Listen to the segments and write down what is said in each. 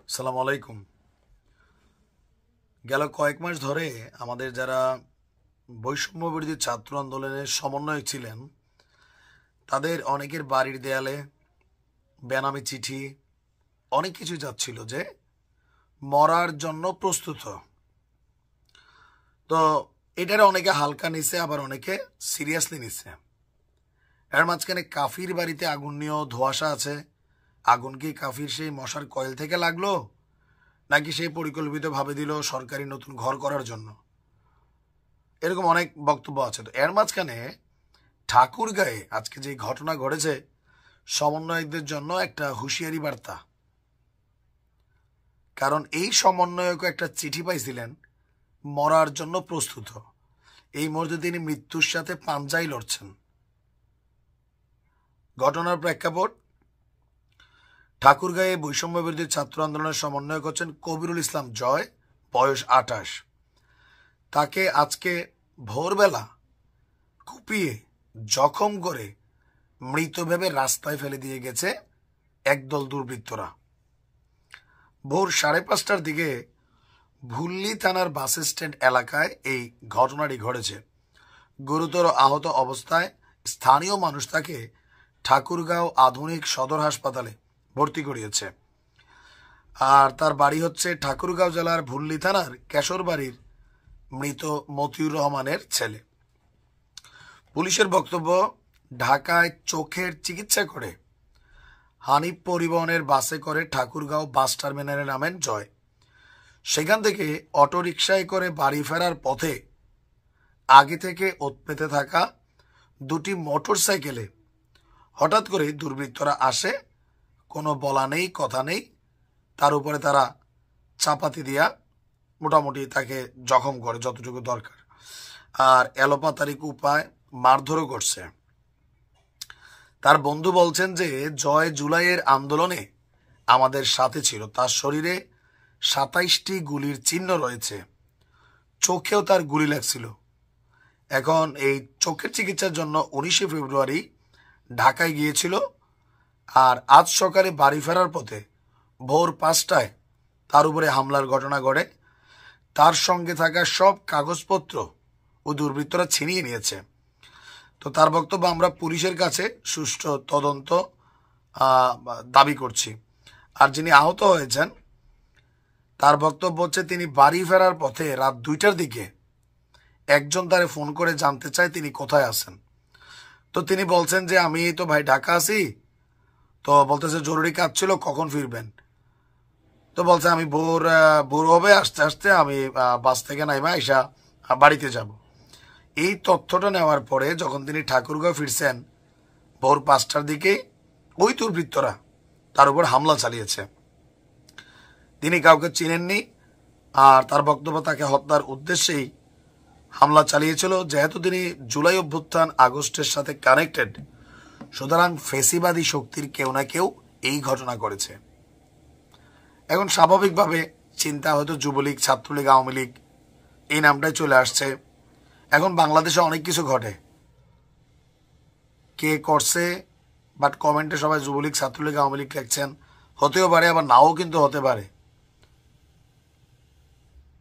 আসসালামু আলাইকুম। গেল কয়েক মাস ধরে আমাদের যারা বৈষম্য বিরোধী ছাত্র আন্দোলনের সমন্বয়ক ছিলেন তাদের অনেকের বাড়ির দেয়ালে বেনামি চিঠি অনেক কিছু যাচ্ছিল যে মরার জন্য প্রস্তুত। তো এটারে অনেকে হালকা নিছে, আবার অনেকে সিরিয়াসলি নিছে। এর মাঝখানে কাফির বাড়িতে আগুন নিয়েও ধোঁয়াশা আছে। আগুন কি কাফির সেই মশার কয়েল থেকে লাগলো, নাকি সেই পরিকল্পিতভাবে দিল সরকারি নতুন ঘর করার জন্য? এরকম অনেক বক্তব্য আছে। তো এর মাঝখানে ঠাকুরগাঁয়ে আজকে যে ঘটনা ঘটেছে, সমন্বয়কদের জন্য একটা হুঁশিয়ারি বার্তা। কারণ এই সমন্বয়ক একটা চিঠি পাইছিলেন মরার জন্য প্রস্তুত। এই মুহূর্তে তিনি মৃত্যুর সাথে পাঞ্জাই লড়ছেন। ঘটনার প্রেক্ষাপট, ঠাকুরগাঁয়ে বৈষম্য বিরোধী ছাত্র আন্দোলনের সমন্বয়ক হচ্ছেন কবিরুল ইসলাম জয়, বয়স 28। তাকে আজকে ভোরবেলা কুপিয়ে জখম করে মৃত ভেবে রাস্তায় ফেলে দিয়ে গেছে একদল দুর্বৃত্তরা। ভোর 5:30টার দিকে ভুল্লি থানার বাস স্ট্যান্ড এলাকায় এই ঘটনাটি ঘটেছে। গুরুতর আহত অবস্থায় স্থানীয় মানুষ তাকে ঠাকুরগাঁও আধুনিক সদর হাসপাতালে ভর্তি করিয়েছে। আর তার বাড়ি হচ্ছে ঠাকুরগাঁও জেলার ভুল্লি থানার কেশরবাড়ির মৃত মতিউর রহমানের ছেলে। পুলিশের বক্তব্য, ঢাকায় চোখের চিকিৎসা করে হানিফ পরিবহনের বাসে করে ঠাকুরগাঁও বাস টার্মিনালে নামেন জয়। সেখান থেকে অটোরিকশায় করে বাড়ি ফেরার পথে আগে থেকে ওত পেতে থাকা দুটি মোটর সাইকেলে হঠাৎ করে দুর্বৃত্তরা আসে। কোনো বলা নেই, কথা নেই, তার উপরে তারা চাপাতি দিয়া মোটামুটি তাকে জখম করে যতটুকু দরকার, আর এলোপাতারিক উপায় মারধরও করছে। তার বন্ধু বলছেন যে জয় জুলাইয়ের আন্দোলনে আমাদের সাথে ছিল। তার শরীরে 27টি গুলির চিহ্ন রয়েছে, চোখেও তার গুলি লাগছিল। এখন এই চোখের চিকিৎসার জন্য 19শে ফেব্রুয়ারি ঢাকায় গিয়েছিল। আর আজ সকালে বাড়ি ফেরার পথে ভোর 5টায় তার উপরে হামলার ঘটনা ঘটে। তার সঙ্গে থাকা সব কাগজপত্র ও দুর্বৃত্তরা ছিনিয়ে নিয়েছে। তো তার বক্তব্য, আমরা পুলিশের কাছে সুষ্ঠু তদন্ত দাবি করছি। আর যিনি আহত হয়েছেন তার বক্তব্য হচ্ছে, তিনি বাড়ি ফেরার পথে রাত 2টার দিকে একজন তারে ফোন করে জানতে চায় তিনি কোথায় আছেন। তো তিনি বলছেন যে আমি তো ভাই ঢাকা আছি। তো বলতেছে জরুরি কাজ ছিল, কখন ফিরবেন? তো বলছে আমি ভোর হবে, আস্তে আস্তে আমি বাস থেকে নাইমা আইসা বাড়িতে যাব। এই তথ্যটা নেওয়ার পরে যখন তিনি ঠাকুরগাঁও ফিরছেন ভোর 5টার দিকে, ওই দুর্বৃত্তরা তার উপর হামলা চালিয়েছে। তিনি কাউকে চিনেননি। আর তার বক্তব্য, তাকে হত্যার উদ্দেশ্যেই হামলা চালিয়েছিল। যেহেতু তিনি জুলাই অভ্যুত্থান আগস্টের সাথে কানেক্টেড, সুতরাং ফেসিবাদী শক্তির কেউ না কেউ এই ঘটনা করেছে। এখন স্বাভাবিকভাবে চিন্তা, হয়তো যুবলীগ, ছাত্রলীগ, আওয়ামী লীগ এই নামটাই চলে আসছে। এখন বাংলাদেশে অনেক কিছু ঘটে, কে করছে, বাট কমেন্টে সবাই যুবলীগ, ছাত্রলীগ, আওয়ামী লীগ লিখছেন। হতেও পারে, আবার নাও কিন্তু হতে পারে।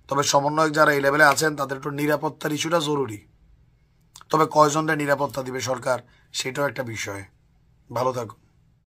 তবে সমন্বয়ক যারা এই লেভেলে আছেন তাদের একটু নিরাপত্তার ইস্যুটা জরুরি। তবে কয়জনটা নিরাপত্তা দিবে সরকার, সেটাও একটা বিষয়। ভালো থাকুন।